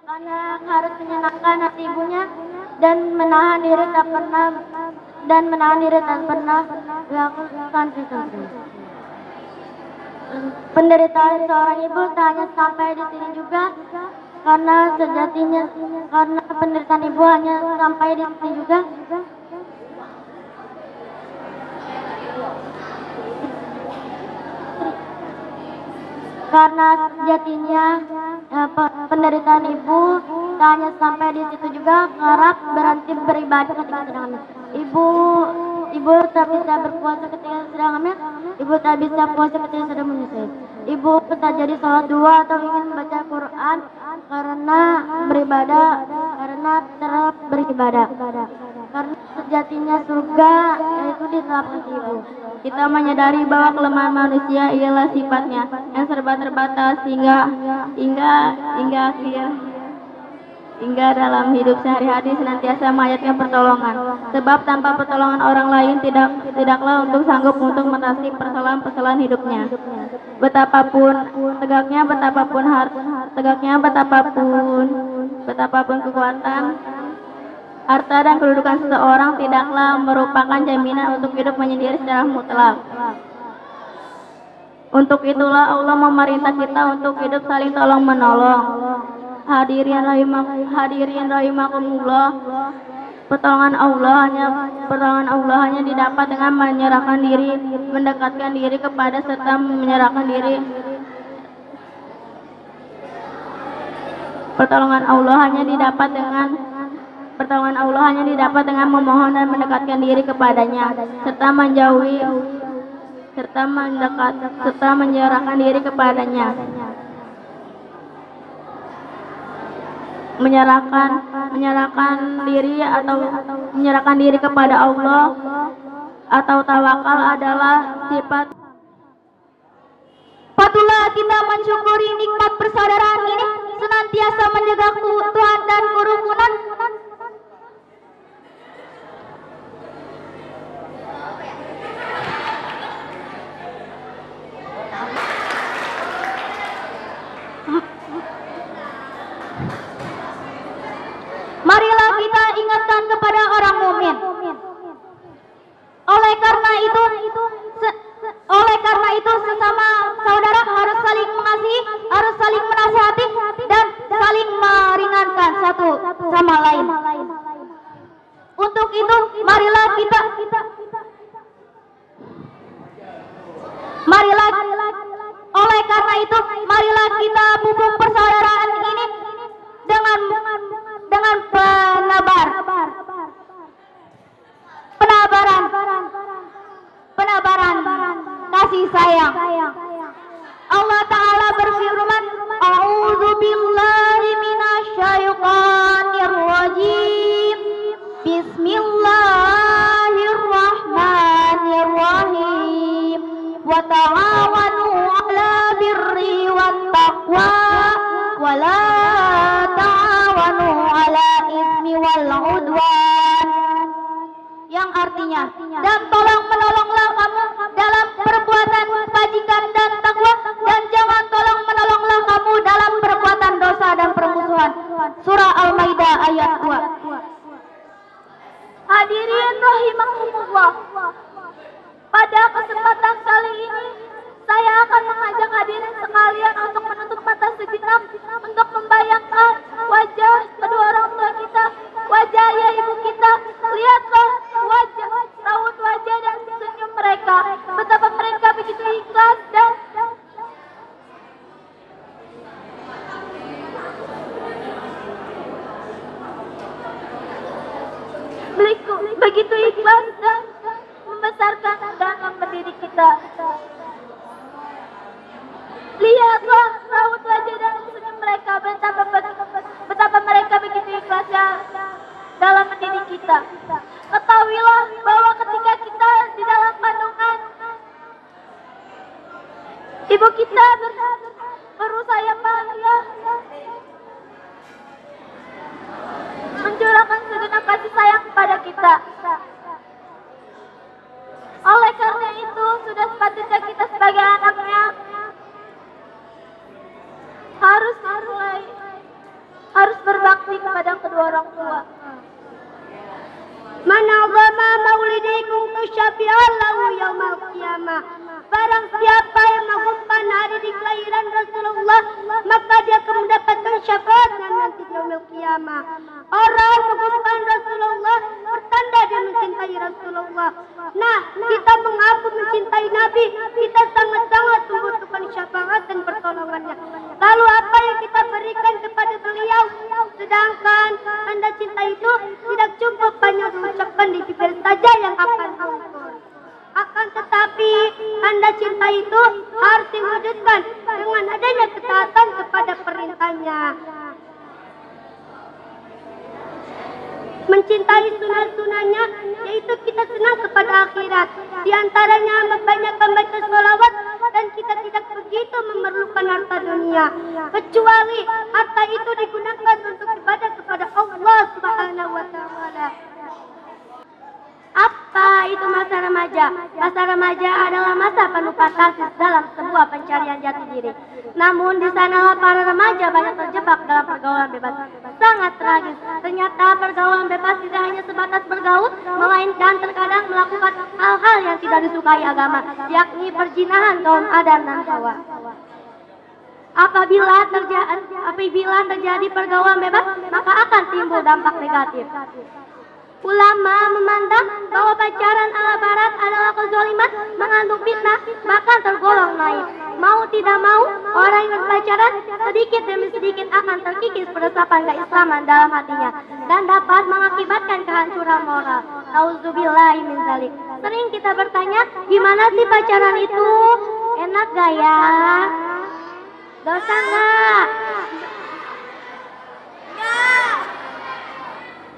karena harus menyenangkan hati ibunya dan menahan diri tak pernah melakukan sesuatu. Penderitaan seorang ibu tak hanya sampai di sini juga, karena penderitaan ibu hanya sampai di sini juga. Karena sejatinya penderitaan ibu tak hanya sampai di situ juga, harap berhenti beribadah ketika sedang hamil. Ibu tak bisa berpuasa ketika sedang hamil. Ibu tak bisa puasa ketika sedang menyusui. Ibu tak jadi sholat dua atau ingin membaca Quran karena terap beribadah. Karena sejatinya surga yaitu di telapak ibu. Kita menyadari bahwa kelemahan manusia ialah sifatnya yang serba terbatas hingga dalam hidup sehari-hari senantiasa menghayatkan pertolongan. Sebab tanpa pertolongan orang lain tidaklah untuk sanggup untuk mengatasi persoalan-persoalan hidupnya. Betapapun kekuatan, harta dan kedudukan seseorang tidaklah merupakan jaminan untuk hidup menyendiri secara mutlak. Untuk itulah Allah memerintah kita untuk hidup saling tolong menolong. Hadirin rahimakumullah. Pertolongan Allah hanya didapat dengan menyerahkan diri, mendekatkan diri kepada serta menyerahkan diri. Pertolongan Allah hanya didapat dengan memohon dan mendekatkan diri kepadanya serta menyerahkan diri kepadanya. Menyerahkan diri kepada Allah atau tawakal adalah sifat. Patutlah kita mensyukuri nikmat persaudaraan ini, senantiasa menjaga keutuhan dan kerukunan. Marilah kita ingatkan kepada orang mukmin. Oleh karena itu sesama saudara harus saling mengasihi, harus saling menasihati dan saling meringankan satu sama lain. Untuk itu marilah kita pupuk persaudaraan ini dengan penabaran kasih sayang. Allah Ta'ala berfirman, A'udzu billahi minasyaitonir rajim. Bismillahirrahmanirrahim. Wa ta'awanu 'ala birri wat taqwa wa la ta'awanu 'ala itsmi wal 'udwan. Yang artinya, dan tolong menolonglah kamu dalam perbuatan kebajikan dan takwa, dan jangan tolong menolonglah kamu dalam perbuatan dosa dan permusuhan. Surah Al-Maidah ayat 2. Hadirin rahimakumullah. Pada kesempatan kali ini saya akan mengajak hadirin sekalian untuk menutup mata sejenak untuk membayangkan wajah kedua orang tua kita, wajah ayah ibu kita. Lihatlah raut wajah dan senyum mereka, betapa mereka begitu ikhlas dan begitu ikhlas dan membesarkan dan mendidik kita. Lihatlah raut wajah dan senyum mereka, betapa mereka begitu ikhlasnya dalam mendidik kita. Ketahuilah bahwa ketika kita di dalam kandungan, ibu kita berusaha payah mencurahkan segenap kasih sayang kepada kita. Oleh karena itu, sudah sepatutnya kita sebagai anaknya harus berbakti kepada kedua orang tua. Man 'azama maulidikum tusyafi'allahu yaumal qiyamah. Barang siapa yang mengagungkan hari di kelahiran Rasulullah, maka dia akan mendapatkan syafaatnya nanti di yaumil qiyamah. Orang mengagungkan Rasulullah pertanda dia mencintai Rasulullah. Nah, kita mengaku mencintai Nabi, kita sangat-sangat membutuhkan syafaat dan pertolongannya. Lalu apa yang kita berikan kepada beliau? Sedangkan tanda cinta itu tidak cukup hanya diucapkan di bibir saja yang akan luntur. Akan tetapi tanda cinta itu harus diwujudkan dengan adanya ketaatan kepada perintahnya. Mencintai sunah-sunahnya, yaitu kita senang kepada akhirat. Di antaranya banyak membaca sholawat, dan kita tidak begitu memerlukan harta dunia. Kecuali harta itu digunakan untuk ibadah kepada Allah Subhanahu wa Ta'ala. Apa itu masa remaja? Masa remaja adalah masa penuh fantasis dalam sebuah pencarian jati diri. Namun di sanalah para remaja banyak terjebak dalam pergaulan bebas. Sangat tragis. Ternyata pergaulan bebas tidak hanya sebatas bergaul, melainkan terkadang melakukan hal-hal yang tidak disukai agama, yakni perzinahan kaum Adam dan Hawa. Apabila terjadi pergaulan bebas, maka akan timbul dampak negatif. Ulama memandang bahwa pacaran ala barat adalah kezaliman, mengandung fitnah, bahkan tergolong naif. Mau tidak mau, orang yang berpacaran sedikit demi sedikit akan terkikis peresapan keislaman dalam hatinya dan dapat mengakibatkan kehancuran moral. Nauzubillahi min dzalik. Sering kita bertanya, gimana sih pacaran itu? Enak gak ya? Dosa gak?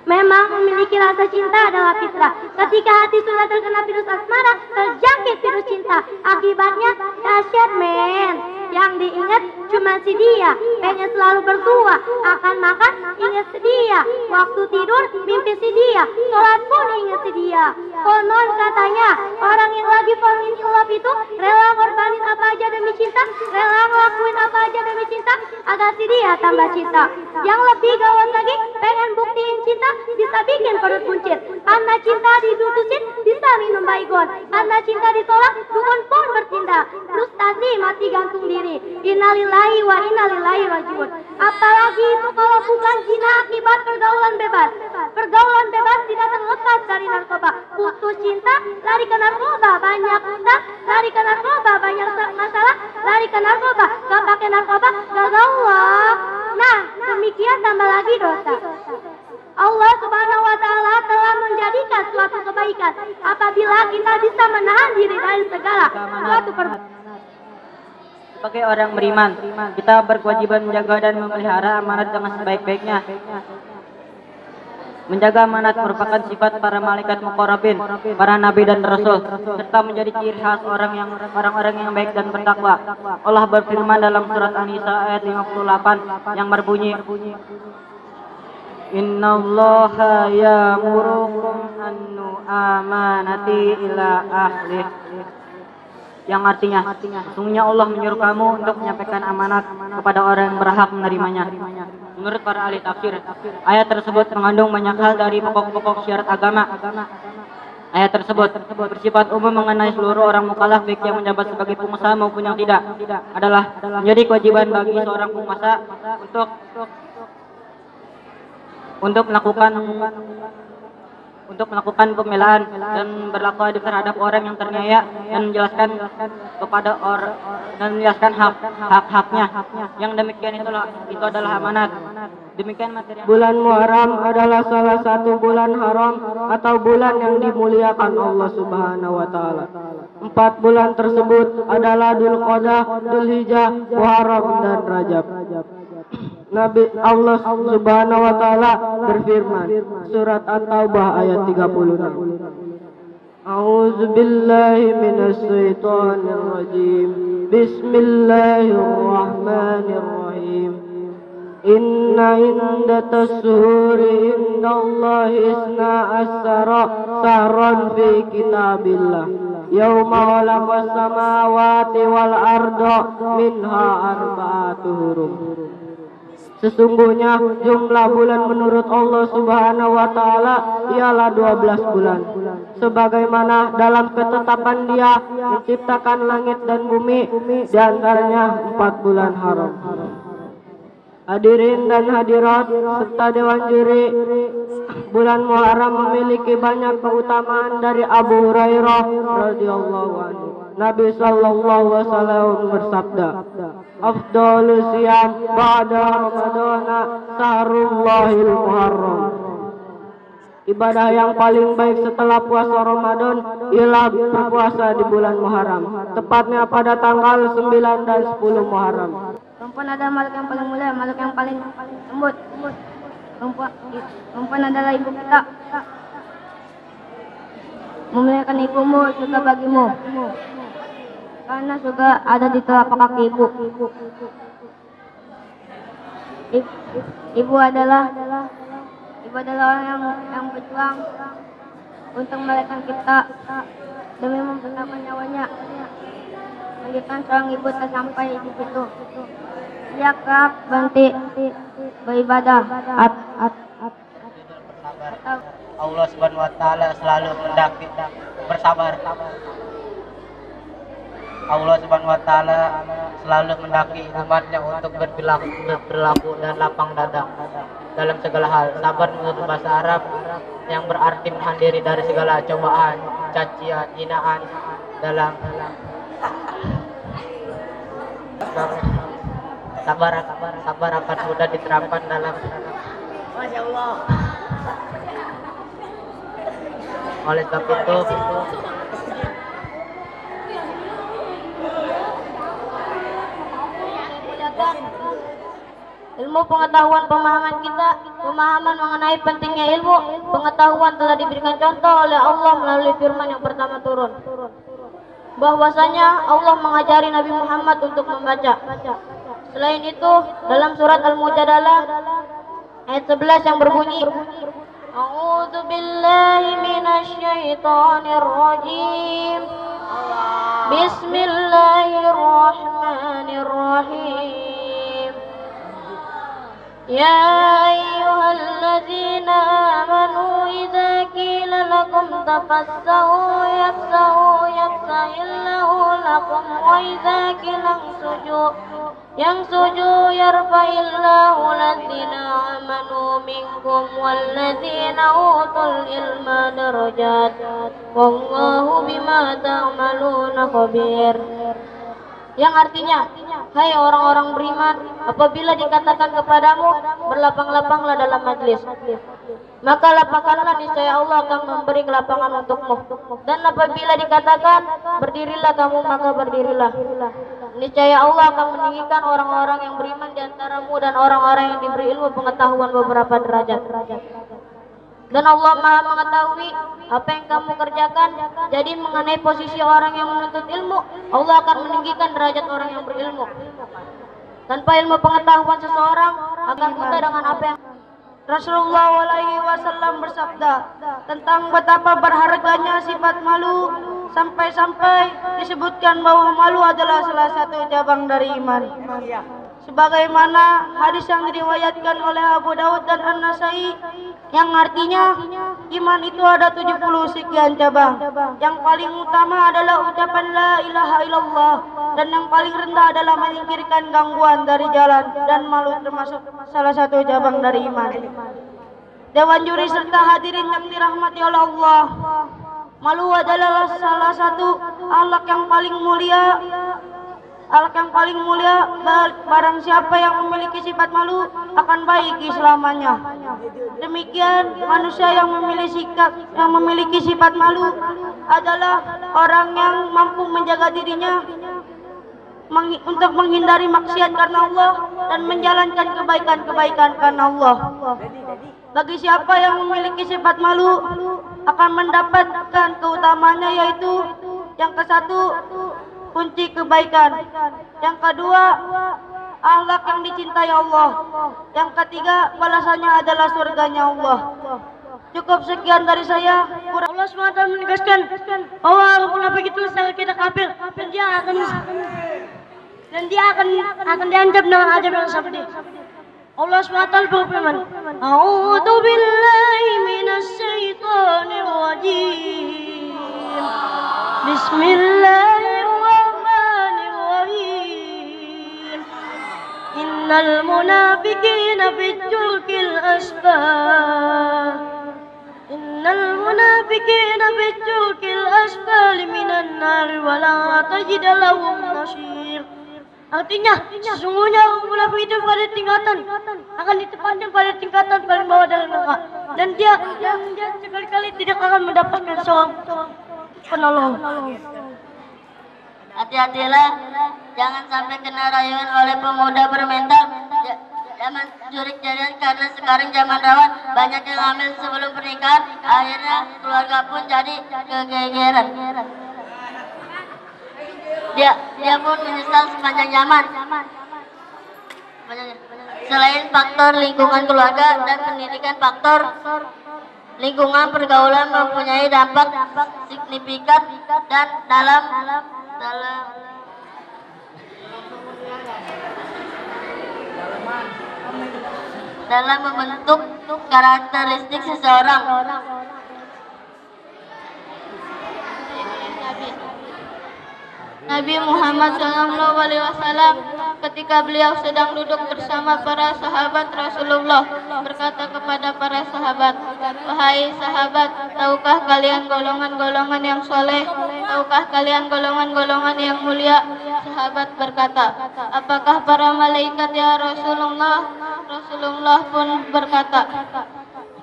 Memang memiliki rasa cinta adalah fitrah. Ketika hati sudah terkena virus asmara, terjangkit virus cinta. Akibatnya dahsyat men. Yang diingat cuma si dia. Pengen selalu berdua. Akan makan ingat si dia. Waktu tidur mimpi si dia. Sholat pun ingat si dia. Konon katanya orang yang lagi fall in love itu rela ngorbanin apa aja demi cinta, rela ngelakuin apa aja demi cinta agar si dia tambah cinta. Yang lebih gawat lagi, pengen buktiin cinta bisa bikin perut buncit. Karena cinta didudusin bisa minum baygon. Karena cinta ditolak dukun pun bertindak. Frustasi mati gantung diri. Innalillahi wa innalillahi rajiun. Apalagi itu kalau bukan zina akibat pergaulan bebas. Pergaulan bebas tidak terlepas dari narkoba. Putus cinta, lari ke narkoba, banyak utang, lari ke narkoba, banyak masalah, lari ke narkoba, gak pakai narkoba, gagal Allah. Nah, demikian tambah lagi dosa. Allah Subhanahu wa Ta'ala telah menjadikan suatu kebaikan apabila kita bisa menahan diri dari segala suatu perbuatan. Sebagai orang beriman, kita berkewajiban menjaga dan memelihara amanat dengan sebaik-baiknya. Menjaga amanat merupakan sifat para malaikat muqarrabin, para nabi dan rasul, serta menjadi ciri khas orang-orang yang baik dan bertakwa. Allah berfirman dalam surat An-Nisa ayat 58 yang berbunyi, Innallaha ya'murukum an nu'amanati ila ahlih. Yang artinya, sesungguhnya Allah menyuruh kamu untuk menyampaikan amanat kepada orang yang berhak menerimanya. Menurut para ahli tafsir, ayat tersebut mengandung banyak hal dari pokok-pokok syarat agama. Ayat tersebut bersifat umum mengenai seluruh orang mukallaf, baik yang menjabat sebagai pengusaha maupun yang tidak. Adalah menjadi kewajiban bagi seorang penguasa untuk melakukan pembelaan dan berlaku adil terhadap orang yang terniaya dan menjelaskan kepada orang dan menjelaskan hak-haknya. Yang demikian itu adalah amanat. Demikian materi. Bulan Muharram adalah salah satu bulan haram atau bulan yang dimuliakan Allah Subhanahu wa Ta'ala. 4 bulan tersebut adalah Dzulqa'dah, Dzulhijjah, Muharram dan Rajab. Nabi Allah Subhanahu wa Ta'ala berfirman, surat At-Taubah ayat 36. A'udzu billahi minasy syaithanir rajim. Bismillahirrahmanirrahim. Inna iddatas syuhuri indallahi isna asyara syahran fi kitabillah. Yauma khalaqas samawati wal arda minha arba'atu hurum. Sesungguhnya jumlah bulan menurut Allah Subhanahu wa taala ialah 12 bulan. Sebagaimana dalam ketetapan Dia menciptakan langit dan bumi, di antaranya 4 bulan haram. Hadirin dan hadirat serta dewan juri, bulan Muharram memiliki banyak keutamaan. Dari Abu Hurairah radhiyallahu anhu, Nabi sallallahu alaihi wasallam bersabda, "Afdhalus siyam ba'da Ramadana sahrullahil Muharram." Ibadah yang paling baik setelah puasa Ramadan ialah berpuasa di bulan Muharram, tepatnya pada tanggal 9 dan 10 Muharram. Perempuan adalah makhluk yang paling mulia, makhluk yang paling lembut. Perempuan adalah ibu kita. Memuliakan ibumu surga bagimu, karena surga ada di telapak kaki ibu. Ibu adalah orang yang berjuang untuk melahirkan kita demi mempertahankan nyawanya. Menjadikan seorang ibu tak sampai di situ. Ia kerap berhenti beribadah. Allah Subhanahu wa taala selalu mendaki bersabar. Allah Subhanahu wa taala selalu mendaki umatnya untuk berperilaku dan lapang dada dalam segala hal. Sabar menurut bahasa Arab yang berarti menahan diri dari segala cobaan, cacian, hinaan dalam sabar akan mudah diterapkan dalam Masya Allah. Oleh sebab itu ilmu pengetahuan pemahaman mengenai pentingnya ilmu pengetahuan telah diberikan contoh oleh Allah melalui firman yang pertama turun, bahwasanya Allah mengajari Nabi Muhammad untuk membaca. Selain itu, dalam surat Al-Mujadalah ayat 11 yang berbunyi, A'udzu billahi minasyaitonir rajim. Bismillahirrahmanirrahim. Ya ayyuhalladzina amanu idza qila lakum tafassahu yafsahillahu lakum wa idza qila yansuju yarfa'illahu alladzina amanu minkum walladzina utul ilma darajat wallahu bima ta'maluna khabir. Yang artinya, hai orang-orang beriman, apabila dikatakan kepadamu berlapang-lapanglah dalam majlis, maka lapangkanlah, niscaya Allah akan memberi kelapangan untukmu. Dan apabila dikatakan berdirilah kamu, maka berdirilah, niscaya Allah akan meninggikan orang-orang yang beriman di antaramu dan orang-orang yang diberi ilmu pengetahuan beberapa derajat. Dan Allah Maha mengetahui apa yang kamu kerjakan. Jadi mengenai posisi orang yang menuntut ilmu, Allah akan meninggikan derajat orang yang berilmu. Tanpa ilmu pengetahuan seseorang akan buta dengan apa yang Rasulullah SAW bersabda tentang betapa berharganya sifat malu, sampai-sampai disebutkan bahwa malu adalah salah satu cabang dari iman. Sebagaimana hadis yang diriwayatkan oleh Abu Daud dan An-Nasai, yang artinya iman itu ada 70 sekian cabang. Yang paling utama adalah ucapan la ilaha illallah, dan yang paling rendah adalah menyingkirkan gangguan dari jalan, dan malu termasuk salah satu cabang dari iman. Dewan juri serta hadirin yang dirahmati oleh Allah, malu adalah salah satu akhlak yang paling mulia. Barang siapa yang memiliki sifat malu akan baik selamanya. Demikian manusia yang memiliki sifat malu adalah orang yang mampu menjaga dirinya untuk menghindari maksiat karena Allah dan menjalankan kebaikan-kebaikan karena Allah. Bagi siapa yang memiliki sifat malu akan mendapatkan keutamanya, yaitu yang kesatu, kunci kebaikan. Yang kedua, akhlak yang dicintai Allah. Yang ketiga, balasannya adalah surganya Allah. Cukup sekian dari saya. Allah SWT menegaskan bahwa walaupun apa itu secara kita kafir, dan dia akan diancam dengan azab yang seperti. Allah SWT berfirman, A'udzu billahi minasy syaithanir rajim. Bismillahirrahmanirrahim. Innal munafiqina fi dzulkil asfal. Innal munafiqina fi dzulkil asfal minan nar wa la tajid lahum nasir. Artinya, sesungguhnya orang munafik itu pada tingkatan akan ditempatkan pada tingkatan paling bawah dalam neraka, dan dia sekali-kali tidak akan mendapatkan seorang penolong. Hati-hatilah, jangan sampai kena rayuan oleh pemuda bermental. Zaman jurik jadian, karena sekarang zaman rawan, banyak yang hamil sebelum pernikahan. Akhirnya keluarga pun jadi kegegeran. Dia pun menyesal sepanjang zaman. Selain faktor lingkungan keluarga dan pendidikan, faktor lingkungan pergaulan mempunyai dampak signifikan dan dalam membentuk karakteristik seseorang. Nabi Muhammad SAW ketika beliau sedang duduk bersama para sahabat Rasulullah berkata kepada para sahabat, "Wahai sahabat, tahukah kalian golongan-golongan yang soleh? Tahukah kalian golongan-golongan yang mulia?" Sahabat berkata, "Apakah para malaikat ya Rasulullah?" Rasulullah pun berkata,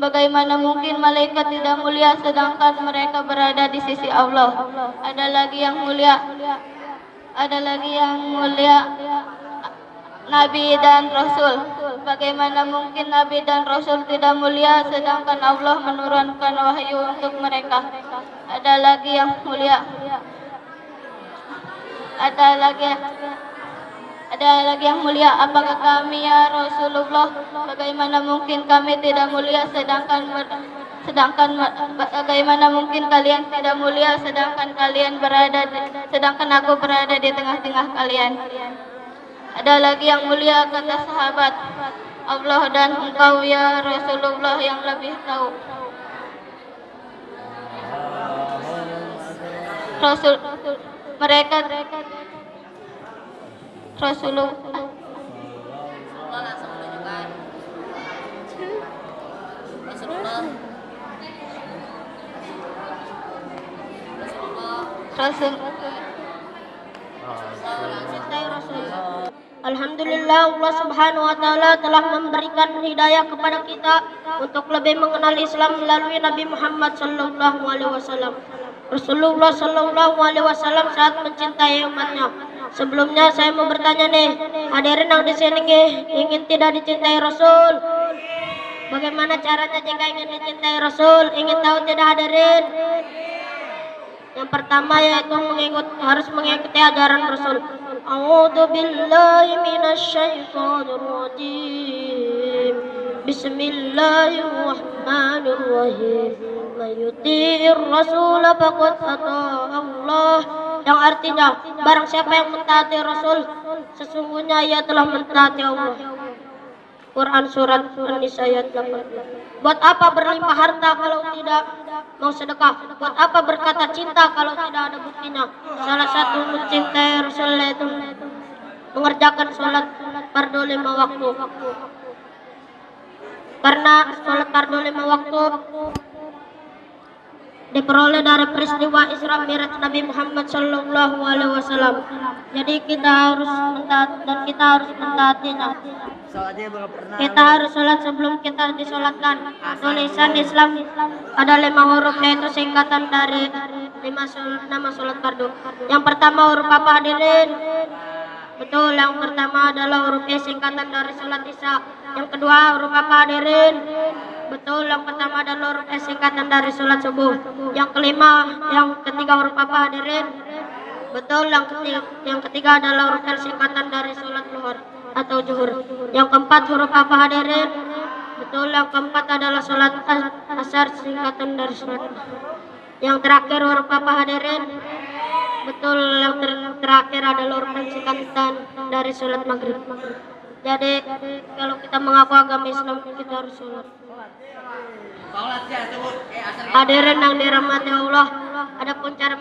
"Bagaimana mungkin malaikat tidak mulia sedangkan mereka berada di sisi Allah? Ada lagi yang mulia, Nabi dan Rasul. Bagaimana mungkin Nabi dan Rasul tidak mulia sedangkan Allah menurunkan wahyu untuk mereka? Ada lagi yang mulia, apakah kami ya Rasulullah? Bagaimana mungkin kami tidak mulia sedangkan bagaimana mungkin kalian tidak mulia sedangkan aku berada di tengah-tengah kalian? Ada lagi yang mulia, kata sahabat. Allah dan engkau ya Rasulullah yang lebih tahu. Rasulullah Alhamdulillah, Allah Subhanahu wa Ta'ala telah memberikan hidayah kepada kita untuk lebih mengenal Islam melalui Nabi Muhammad Sallallahu Alaihi Wasallam. Rasulullah Sallallahu Alaihi Wasallam sangat mencintai umatnya. Sebelumnya saya mau bertanya nih, hadirin yang di sini ingin tidak dicintai Rasul? Bagaimana caranya jika ingin dicintai Rasul? Ingin tahu tidak hadirin? Yang pertama yaitu harus mengikuti ajaran Rasul. A'udzu billahi minasy syaithanir rajim. Bismillahirrahmanirrahim. Man yuti'ir rasul faqad ata'a Allah. Yang artinya, barang siapa yang mentaati Rasul, sesungguhnya ia telah mentaati Allah. Quran surat An-Nisa ayat 8. Buat apa berlimpah harta kalau tidak mau sedekah? Buat apa berkata cinta kalau tidak ada buktinya? Salah satu mencintai Rasul itu mengerjakan sholat fardu 5 waktu. Karena sholat fardu 5 waktu diperoleh dari peristiwa Isra Mi'raj Nabi Muhammad Sallallahu Alaihi Wasallam. Jadi kita harus mentaatinya. Kita harus sholat sebelum kita disolatkan. Tulisan Islam ada 5 huruf, yaitu singkatan dari 5 nama sholat fardu. Yang pertama huruf apa hadirin? Betul, yang pertama adalah huruf E, singkatan dari sholat Isya. Yang kedua huruf apa hadirin? Betul, yang pertama adalah huruf S, singkatan dari sholat subuh. Yang ketiga huruf apa hadirin? Betul, yang ketiga adalah huruf L, singkatan dari sholat zuhur atau zuhur. Yang keempat huruf apa hadirin? Betul, yang keempat adalah sholat asar, singkatan dari sholat. Yang terakhir huruf apa hadirin? Betul, yang terakhir adalah huruf singkatan dari sholat maghrib. Jadi kalau kita mengaku agama Islam kita harus sholat. Hadirin yang dirahmati Allah, adapun cara